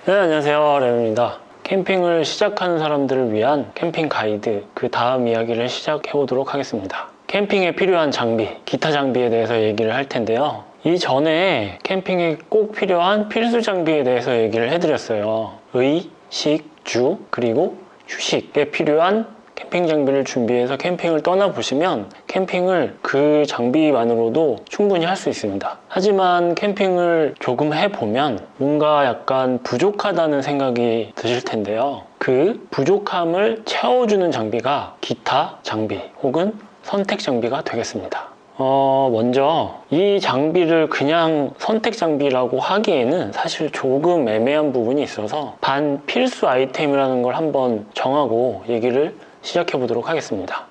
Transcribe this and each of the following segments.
네, 안녕하세요. 램입니다. 캠핑을 시작하는 사람들을 위한 캠핑 가이드, 그 다음 이야기를 시작해 보도록 하겠습니다. 캠핑에 필요한 장비, 기타 장비에 대해서 얘기를 할 텐데요. 이전에 캠핑에 꼭 필요한 필수 장비에 대해서 얘기를 해드렸어요. 의, 식, 주, 그리고 휴식에 필요한 캠핑 장비를 준비해서 캠핑을 떠나보시면 캠핑을 그 장비만으로도 충분히 할 수 있습니다. 하지만 캠핑을 조금 해보면 뭔가 약간 부족하다는 생각이 드실 텐데요. 그 부족함을 채워주는 장비가 기타 장비 혹은 선택 장비가 되겠습니다. 먼저 이 장비를 그냥 선택 장비라고 하기에는 사실 조금 애매한 부분이 있어서 반필수 아이템이라는 걸 한번 정하고 얘기를 시작해 보도록 하겠습니다.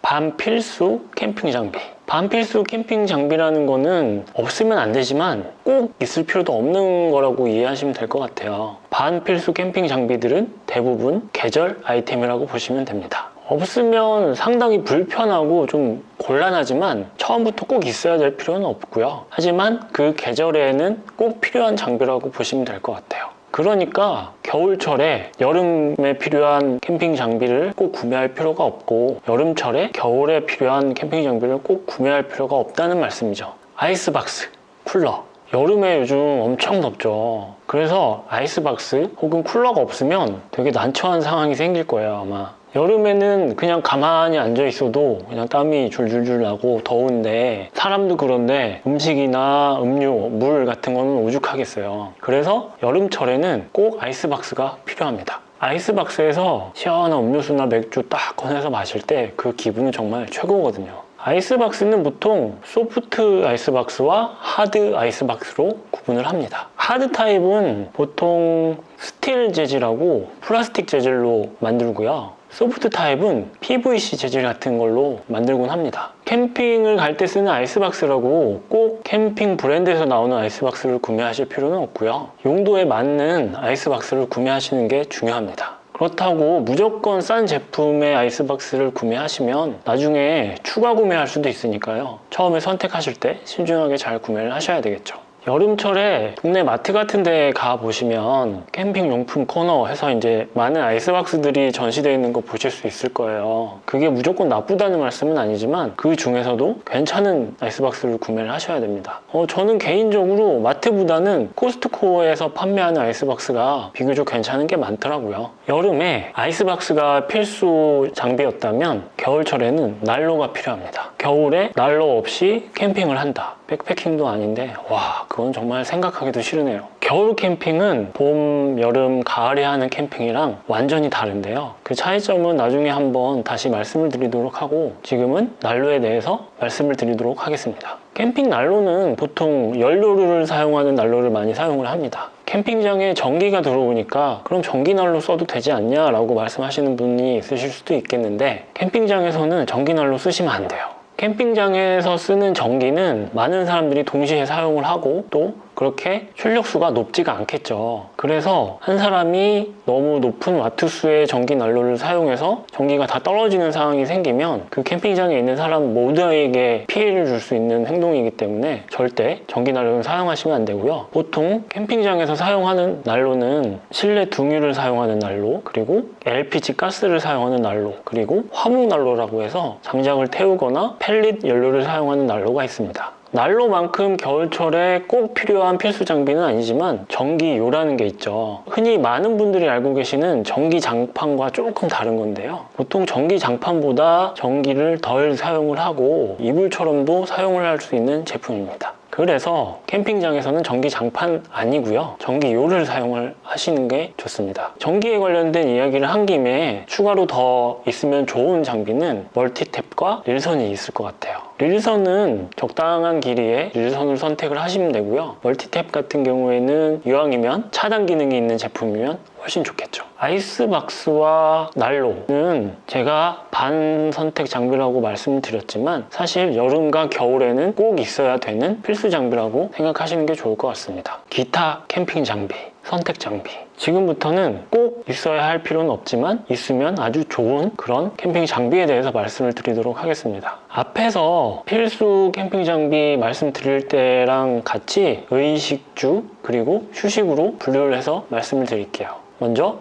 반필수 캠핑 장비. 반필수 캠핑 장비라는 거는 없으면 안 되지만 꼭 있을 필요도 없는 거라고 이해하시면 될 것 같아요. 반필수 캠핑 장비들은 대부분 계절 아이템이라고 보시면 됩니다. 없으면 상당히 불편하고 좀 곤란하지만 처음부터 꼭 있어야 될 필요는 없고요. 하지만 그 계절에는 꼭 필요한 장비라고 보시면 될 것 같아요. 그러니까 겨울철에 여름에 필요한 캠핑 장비를 꼭 구매할 필요가 없고 여름철에 겨울에 필요한 캠핑 장비를 꼭 구매할 필요가 없다는 말씀이죠. 아이스박스, 쿨러. 여름에 요즘 엄청 덥죠. 그래서 아이스박스 혹은 쿨러가 없으면 되게 난처한 상황이 생길 거예요, 아마. 여름에는 그냥 가만히 앉아 있어도 그냥 땀이 줄줄줄 나고 더운데 사람도 그런데 음식이나 음료, 물 같은 거는 오죽하겠어요. 그래서 여름철에는 꼭 아이스박스가 필요합니다. 아이스박스에서 시원한 음료수나 맥주 딱 꺼내서 마실 때 그 기분은 정말 최고거든요. 아이스박스는 보통 소프트 아이스박스와 하드 아이스박스로 구분을 합니다. 하드 타입은 보통 스틸 재질하고 플라스틱 재질로 만들고요. 소프트 타입은 PVC 재질 같은 걸로 만들곤 합니다. 캠핑을 갈 때 쓰는 아이스박스라고 꼭 캠핑 브랜드에서 나오는 아이스박스를 구매하실 필요는 없고요. 용도에 맞는 아이스박스를 구매하시는 게 중요합니다. 그렇다고 무조건 싼 제품의 아이스박스를 구매하시면 나중에 추가 구매할 수도 있으니까요. 처음에 선택하실 때 신중하게 잘 구매를 하셔야 되겠죠. 여름철에 동네 마트 같은 데 가보시면 캠핑 용품 코너 해서 이제 많은 아이스박스들이 전시되어 있는 거 보실 수 있을 거예요. 그게 무조건 나쁘다는 말씀은 아니지만 그 중에서도 괜찮은 아이스박스를 구매를 하셔야 됩니다. 저는 개인적으로 마트보다는 코스트코에서 판매하는 아이스박스가 비교적 괜찮은 게 많더라고요. 여름에 아이스박스가 필수 장비였다면 겨울철에는 난로가 필요합니다. 겨울에 난로 없이 캠핑을 한다. 백패킹도 아닌데 와, 그건 정말 생각하기도 싫으네요. 겨울 캠핑은 봄, 여름, 가을에 하는 캠핑이랑 완전히 다른데요. 그 차이점은 나중에 한번 다시 말씀을 드리도록 하고 지금은 난로에 대해서 말씀을 드리도록 하겠습니다. 캠핑 난로는 보통 연료를 사용하는 난로를 많이 사용을 합니다. 캠핑장에 전기가 들어오니까 그럼 전기난로 써도 되지 않냐 라고 말씀하시는 분이 있으실 수도 있겠는데 캠핑장에서는 전기난로 쓰시면 안 돼요. 캠핑장에서 쓰는 전기는 많은 사람들이 동시에 사용을 하고 또 그렇게 출력수가 높지가 않겠죠. 그래서 한 사람이 너무 높은 와트수의 전기 난로를 사용해서 전기가 다 떨어지는 상황이 생기면 그 캠핑장에 있는 사람 모두에게 피해를 줄 수 있는 행동이기 때문에 절대 전기 난로를 사용하시면 안 되고요. 보통 캠핑장에서 사용하는 난로는 실내 등유를 사용하는 난로, 그리고 LPG 가스를 사용하는 난로, 그리고 화목 난로라고 해서 장작을 태우거나 펠릿 연료를 사용하는 난로가 있습니다. 난로만큼 겨울철에 꼭 필요한 필수 장비는 아니지만 전기요라는 게 있죠. 흔히 많은 분들이 알고 계시는 전기장판과 조금 다른 건데요. 보통 전기장판보다 전기를 덜 사용을 하고 이불처럼도 사용을 할 수 있는 제품입니다. 그래서 캠핑장에서는 전기장판 아니고요. 전기요를 사용을 하시는 게 좋습니다. 전기에 관련된 이야기를 한 김에 추가로 더 있으면 좋은 장비는 멀티탭과 릴선이 있을 것 같아요. 릴선은 적당한 길이의 릴선을 선택을 하시면 되고요. 멀티탭 같은 경우에는 이왕이면 차단 기능이 있는 제품이면 훨씬 좋겠죠. 아이스박스와 난로는 제가 반선택 장비라고 말씀드렸지만 사실 여름과 겨울에는 꼭 있어야 되는 필수 장비라고 생각하시는 게 좋을 것 같습니다. 기타 캠핑 장비, 선택 장비. 장비. 지금부터는 꼭 있어야 할 필요는 없지만 있으면 아주 좋은 그런 캠핑 장비에 대해서 말씀을 드리도록 하겠습니다. 앞에서 필수 캠핑 장비 말씀드릴 때랑 같이 의식주 그리고 휴식으로 분류를 해서 말씀을 드릴게요. 먼저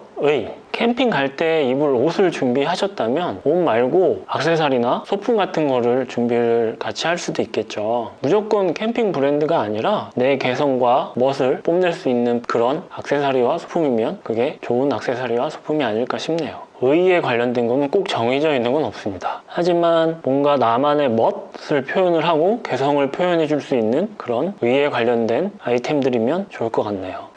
캠핑 갈 때 입을 옷을 준비하셨다면 옷 말고 액세서리나 소품 같은 거를 준비를 같이 할 수도 있겠죠. 무조건 캠핑 브랜드가 아니라 내 개성과 멋을 뽐낼 수 있는 그런 액세서리와 소품이면 그게 좋은 액세서리와 소품이 아닐까 싶네요. 의에 관련된 거는 꼭 정해져 있는 건 없습니다. 하지만 뭔가 나만의 멋을 표현을 하고 개성을 표현해 줄 수 있는 그런 의에 관련된 아이템들이면 좋을 것 같네요.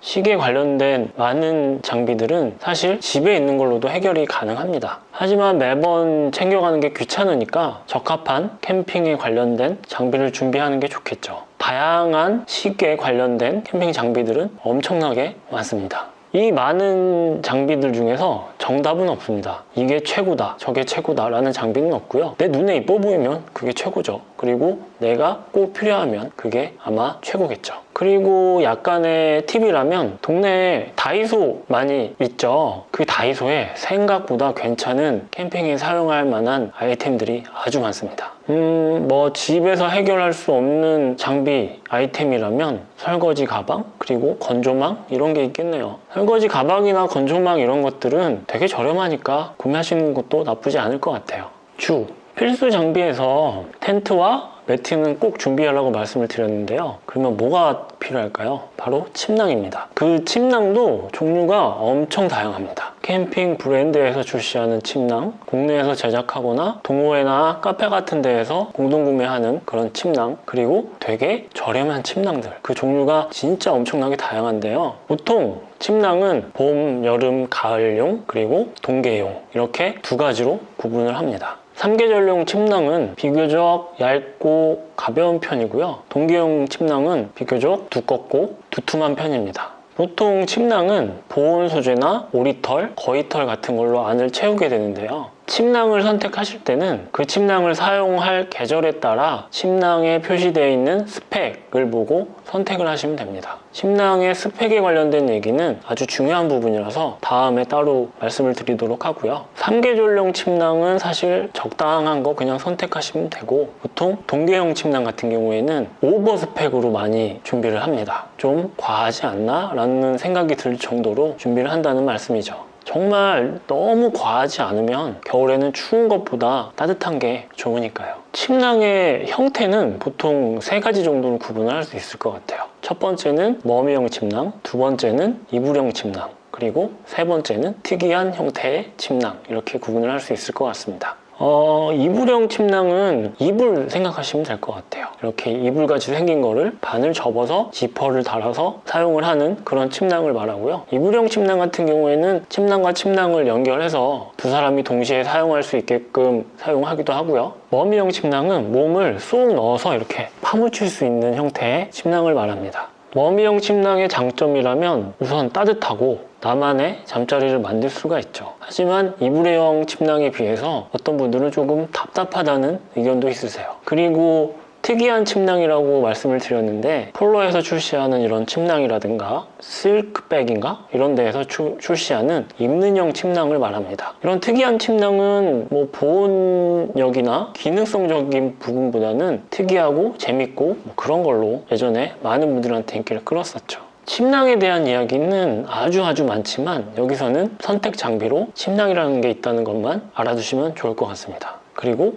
식에 관련된 많은 장비들은 사실 집에 있는 걸로도 해결이 가능합니다. 하지만 매번 챙겨가는 게 귀찮으니까 적합한 캠핑에 관련된 장비를 준비하는 게 좋겠죠. 다양한 식에 관련된 캠핑 장비들은 엄청나게 많습니다. 이 많은 장비들 중에서 정답은 없습니다. 이게 최고다, 저게 최고다 라는 장비는 없고요. 내 눈에 이뻐 보이면 그게 최고죠. 그리고 내가 꼭 필요하면 그게 아마 최고겠죠. 그리고 약간의 팁이라면 동네에 다이소 많이 있죠. 그 다이소에 생각보다 괜찮은 캠핑에 사용할 만한 아이템들이 아주 많습니다. 뭐 집에서 해결할 수 없는 장비 아이템이라면 설거지 가방 그리고 건조망 이런 게 있겠네요. 설거지 가방이나 건조망 이런 것들은 되게 저렴하니까 구매하시는 것도 나쁘지 않을 것 같아요. 필수 장비에서 텐트와 매트는 꼭 준비하라고 말씀을 드렸는데요. 그러면 뭐가 필요할까요? 바로 침낭입니다. 그 침낭도 종류가 엄청 다양합니다. 캠핑 브랜드에서 출시하는 침낭, 국내에서 제작하거나 동호회나 카페 같은 데에서 공동구매하는 그런 침낭, 그리고 되게 저렴한 침낭들, 그 종류가 진짜 엄청나게 다양한데요. 보통 침낭은 봄, 여름, 가을용, 그리고 동계용 이렇게 두 가지로 구분을 합니다. 3계절용 침낭은 비교적 얇고 가벼운 편이고요. 동계용 침낭은 비교적 두껍고 두툼한 편입니다. 보통 침낭은 보온 소재나 오리털, 거위털 같은 걸로 안을 채우게 되는데요. 침낭을 선택하실 때는 그 침낭을 사용할 계절에 따라 침낭에 표시되어 있는 스펙을 보고 선택을 하시면 됩니다. 침낭의 스펙에 관련된 얘기는 아주 중요한 부분이라서 다음에 따로 말씀을 드리도록 하고요. 3계절용 침낭은 사실 적당한 거 그냥 선택하시면 되고, 보통 동계형 침낭 같은 경우에는 오버 스펙으로 많이 준비를 합니다. 좀 과하지 않나? 라는 생각이 들 정도로 준비를 한다는 말씀이죠. 정말 너무 과하지 않으면 겨울에는 추운 것보다 따뜻한 게 좋으니까요. 침낭의 형태는 보통 3가지 정도로 구분을 할 수 있을 것 같아요. 첫 번째는 머미형 침낭, 두 번째는 이불형 침낭, 그리고 세 번째는 특이한 형태의 침낭, 이렇게 구분을 할 수 있을 것 같습니다. 이불형 침낭은 이불 생각하시면 될 것 같아요. 이렇게 이불같이 생긴 거를 반을 접어서 지퍼를 달아서 사용을 하는 그런 침낭을 말하고요. 이불형 침낭 같은 경우에는 침낭과 침낭을 연결해서 두 사람이 동시에 사용할 수 있게끔 사용하기도 하고요. 머미형 침낭은 몸을 쏙 넣어서 이렇게 파묻힐 수 있는 형태의 침낭을 말합니다. 머미형 침낭의 장점이라면 우선 따뜻하고 나만의 잠자리를 만들 수가 있죠. 하지만 이불형 침낭에 비해서 어떤 분들은 조금 답답하다는 의견도 있으세요. 그리고 특이한 침낭이라고 말씀을 드렸는데, 폴로에서 출시하는 이런 침낭이라든가 실크백인가? 이런 데에서 출시하는 입는형 침낭을 말합니다. 이런 특이한 침낭은 뭐 보온력이나 기능성적인 부분보다는 특이하고 재밌고 뭐 그런 걸로 예전에 많은 분들한테 인기를 끌었었죠. 침낭에 대한 이야기는 아주 많지만 여기서는 선택 장비로 침낭이라는 게 있다는 것만 알아두시면 좋을 것 같습니다. 그리고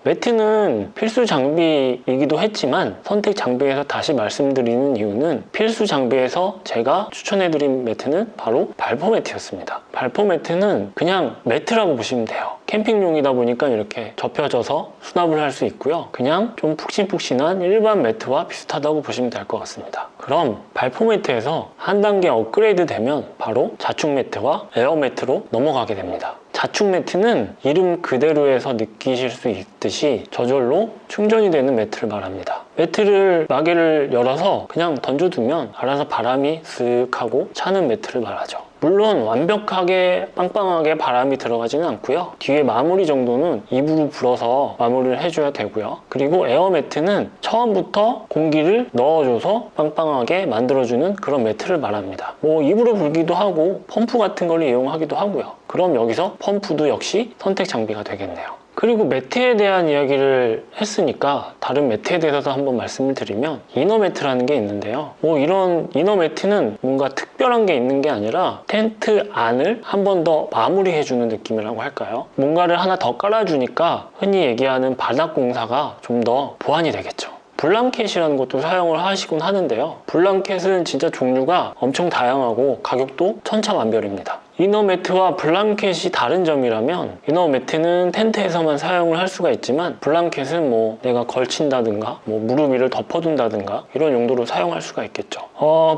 매트는 필수 장비이기도 했지만 선택 장비에서 다시 말씀드리는 이유는, 필수 장비에서 제가 추천해드린 매트는 바로 발포 매트였습니다. 발포 매트는 그냥 매트라고 보시면 돼요. 캠핑용이다 보니까 이렇게 접혀져서 수납을 할 수 있고요. 그냥 좀 푹신푹신한 일반 매트와 비슷하다고 보시면 될 것 같습니다. 그럼 발포 매트에서 한 단계 업그레이드 되면 바로 자축 매트와 에어 매트로 넘어가게 됩니다. 자축 매트는 이름 그대로에서 느끼실 수 있듯이 저절로 충전이 되는 매트를 말합니다. 매트를 마개를 열어서 그냥 던져두면 알아서 바람이 쓱 하고 차는 매트를 말하죠. 물론 완벽하게 빵빵하게 바람이 들어가지는 않고요. 뒤에 마무리 정도는 입으로 불어서 마무리를 해줘야 되고요. 그리고 에어매트는 처음부터 공기를 넣어줘서 빵빵하게 만들어주는 그런 매트를 말합니다. 뭐 입으로 불기도 하고 펌프 같은 걸 이용하기도 하고요. 그럼 여기서 펌프도 역시 선택 장비가 되겠네요. 그리고 매트에 대한 이야기를 했으니까 다른 매트에 대해서도 한번 말씀을 드리면 이너 매트라는 게 있는데요. 뭐 이런 이너 매트는 뭔가 특별한 게 있는 게 아니라 텐트 안을 한 번 더 마무리해주는 느낌이라고 할까요? 뭔가를 하나 더 깔아주니까 흔히 얘기하는 바닥 공사가 좀 더 보완이 되겠죠. 블랑켓이라는 것도 사용을 하시곤 하는데요. 블랑켓은 진짜 종류가 엄청 다양하고 가격도 천차만별입니다. 이너 매트와 블랑켓이 다른 점이라면 이너 매트는 텐트에서만 사용을 할 수가 있지만 블랑켓은 뭐 내가 걸친다든가 뭐 무릎 위를 덮어둔다든가 이런 용도로 사용할 수가 있겠죠.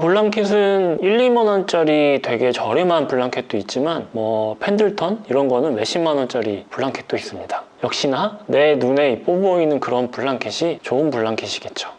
블랑켓은 1, 2만 원짜리 되게 저렴한 블랑켓도 있지만 뭐 펜들턴 이런 거는 몇십만 원짜리 블랑켓도 있습니다. 역시나 내 눈에 이뻐 보이는 그런 블랑켓이 좋은 블랑켓이겠죠.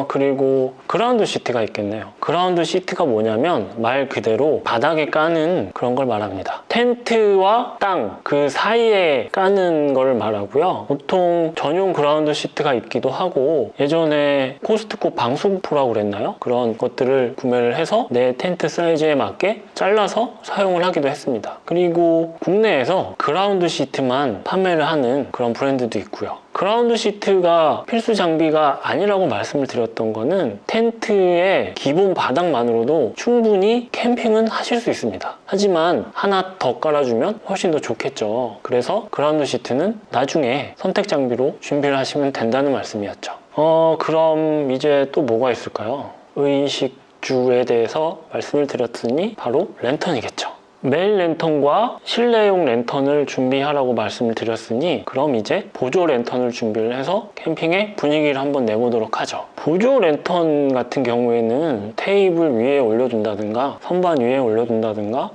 그리고 그라운드 시트가 있겠네요. 그라운드 시트가 뭐냐면 말 그대로 바닥에 까는 그런 걸 말합니다. 텐트와 땅 그 사이에 까는 걸 말하고요. 보통 전용 그라운드 시트가 있기도 하고 예전에 코스트코 방수포라고 그랬나요? 그런 것들을 구매를 해서 내 텐트 사이즈에 맞게 잘라서 사용을 하기도 했습니다. 그리고 국내에서 그라운드 시트만 판매를 하는 그런 브랜드도 있고요. 그라운드 시트가 필수 장비가 아니라고 말씀을 드렸던 거는 텐트의 기본 바닥만으로도 충분히 캠핑은 하실 수 있습니다. 하지만 하나 더 깔아주면 훨씬 더 좋겠죠. 그래서 그라운드 시트는 나중에 선택 장비로 준비를 하시면 된다는 말씀이었죠. 그럼 이제 또 뭐가 있을까요? 의식주에 대해서 말씀을 드렸으니 바로 랜턴이겠죠. 메인 랜턴과 실내용 랜턴을 준비하라고 말씀을 드렸으니 그럼 이제 보조 랜턴을 준비를 해서 캠핑의 분위기를 한번 내보도록 하죠. 보조 랜턴 같은 경우에는 테이블 위에 올려둔다든가 선반 위에 올려둔다든가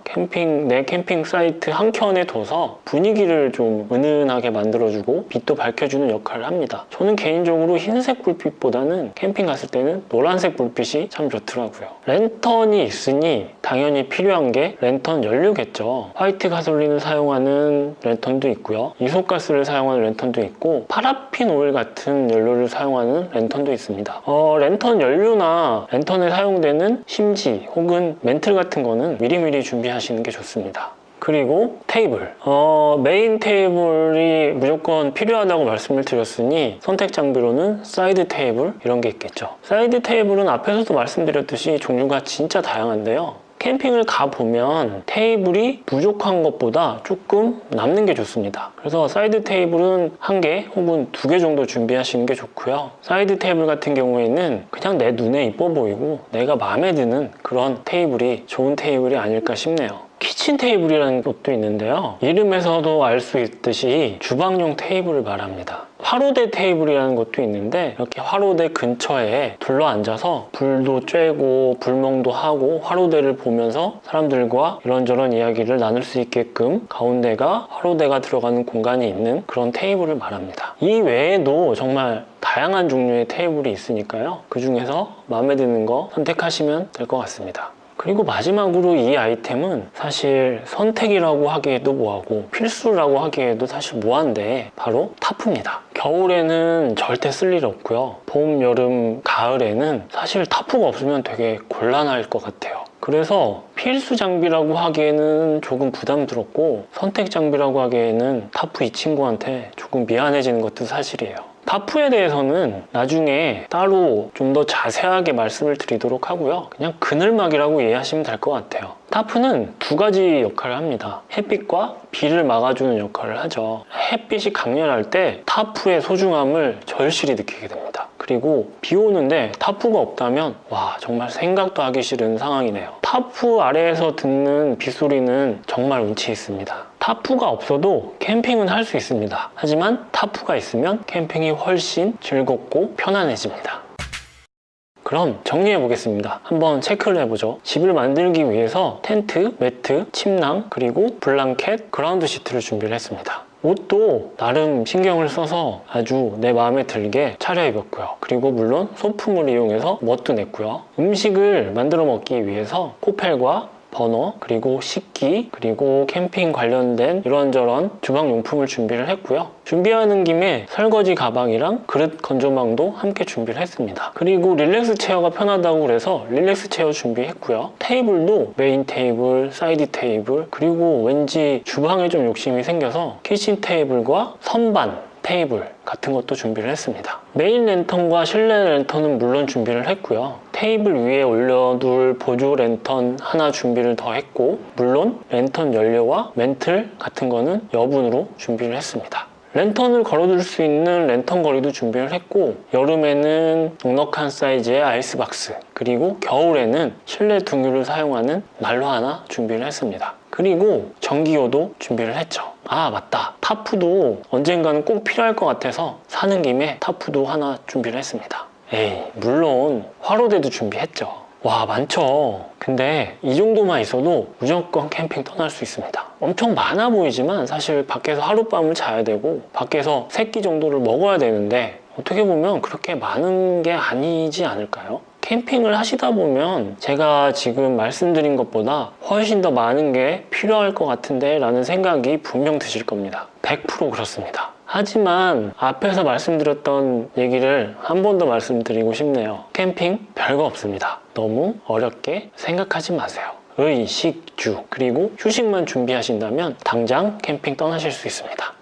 내 캠핑 사이트 한켠에 둬서 분위기를 좀 은은하게 만들어주고 빛도 밝혀주는 역할을 합니다. 저는 개인적으로 흰색 불빛보다는 캠핑 갔을 때는 노란색 불빛이 참 좋더라고요. 랜턴이 있으니 당연히 필요한 게 랜턴 연료겠죠. 화이트 가솔린을 사용하는 랜턴도 있고요. 이소가스를 사용하는 랜턴도 있고 파라핀 오일 같은 연료를 사용하는 랜턴도 있습니다. 랜턴 연료나 랜턴에 사용되는 심지 혹은 멘틀 같은 거는 미리미리 준비하시는 게 좋습니다. 그리고 테이블. 메인 테이블이 무조건 필요하다고 말씀을 드렸으니 선택 장비로는 사이드 테이블 이런 게 있겠죠. 사이드 테이블은 앞에서도 말씀드렸듯이 종류가 진짜 다양한데요. 캠핑을 가보면 테이블이 부족한 것보다 조금 남는 게 좋습니다. 그래서 사이드 테이블은 1개 혹은 2개 정도 준비하시는 게 좋고요. 사이드 테이블 같은 경우에는 그냥 내 눈에 이뻐 보이고 내가 마음에 드는 그런 테이블이 좋은 테이블이 아닐까 싶네요. 키친 테이블이라는 것도 있는데요. 이름에서도 알 수 있듯이 주방용 테이블을 말합니다. 화로대 테이블이라는 것도 있는데 이렇게 화로대 근처에 둘러앉아서 불도 쬐고 불멍도 하고 화로대를 보면서 사람들과 이런저런 이야기를 나눌 수 있게끔 가운데가 화로대가 들어가는 공간이 있는 그런 테이블을 말합니다. 이 외에도 정말 다양한 종류의 테이블이 있으니까요. 그 중에서 마음에 드는 거 선택하시면 될 것 같습니다. 그리고 마지막으로 이 아이템은 사실 선택이라고 하기에도 뭐하고 필수라고 하기에도 사실 뭐한데 바로 타프입니다. 겨울에는 절대 쓸 일 없고요. 봄, 여름, 가을에는 사실 타프가 없으면 되게 곤란할 것 같아요. 그래서 필수 장비라고 하기에는 조금 부담스럽고 선택 장비라고 하기에는 타프 이 친구한테 조금 미안해지는 것도 사실이에요. 타프에 대해서는 나중에 따로 좀 더 자세하게 말씀을 드리도록 하고요. 그냥 그늘막이라고 이해하시면 될 것 같아요. 타프는 2가지 역할을 합니다. 햇빛과 비를 막아주는 역할을 하죠. 햇빛이 강렬할 때 타프의 소중함을 절실히 느끼게 됩니다. 그리고 비 오는데 타프가 없다면 와 정말 생각도 하기 싫은 상황이네요. 타프 아래에서 듣는 빗소리는 정말 운치 있습니다. 타프가 없어도 캠핑은 할 수 있습니다. 하지만 타프가 있으면 캠핑이 훨씬 즐겁고 편안해집니다. 그럼 정리해 보겠습니다. 한번 체크를 해보죠. 집을 만들기 위해서 텐트, 매트, 침낭, 그리고 블랑켓, 그라운드 시트를 준비를 했습니다. 옷도 나름 신경을 써서 아주 내 마음에 들게 차려입었고요. 그리고 물론 소품을 이용해서 멋도 냈고요. 음식을 만들어 먹기 위해서 코펠과 버너, 그리고 식기, 그리고 캠핑 관련된 이런저런 주방용품을 준비를 했고요. 준비하는 김에 설거지 가방이랑 그릇 건조망도 함께 준비를 했습니다. 그리고 릴렉스 체어가 편하다고 그래서 릴렉스 체어 준비했고요. 테이블도 메인 테이블, 사이드 테이블, 그리고 왠지 주방에 좀 욕심이 생겨서 키친 테이블과 선반 테이블 같은 것도 준비를 했습니다. 메인 랜턴과 실내 랜턴은 물론 준비를 했고요. 테이블 위에 올려둘 보조 랜턴 하나 준비를 더 했고, 물론 랜턴 연료와 멘틀 같은 거는 여분으로 준비를 했습니다. 랜턴을 걸어둘 수 있는 랜턴 거리도 준비를 했고, 여름에는 넉넉한 사이즈의 아이스박스, 그리고 겨울에는 실내 등유를 사용하는 난로 하나 준비를 했습니다. 그리고 전기요도 준비를 했죠. 아 맞다, 타프도 언젠가는 꼭 필요할 것 같아서 사는 김에 타프도 하나 준비를 했습니다. 에이, 물론 화로대도 준비했죠. 와, 많죠. 근데 이 정도만 있어도 무조건 캠핑 떠날 수 있습니다. 엄청 많아 보이지만 사실 밖에서 하룻밤을 자야 되고 밖에서 3끼 정도를 먹어야 되는데, 어떻게 보면 그렇게 많은 게 아니지 않을까요? 캠핑을 하시다 보면 제가 지금 말씀드린 것보다 훨씬 더 많은 게 필요할 것 같은데 라는 생각이 분명 드실 겁니다. 100% 그렇습니다. 하지만 앞에서 말씀드렸던 얘기를 한 번 더 말씀드리고 싶네요. 캠핑 별거 없습니다. 너무 어렵게 생각하지 마세요. 의, 식, 주, 그리고 휴식만 준비하신다면 당장 캠핑 떠나실 수 있습니다.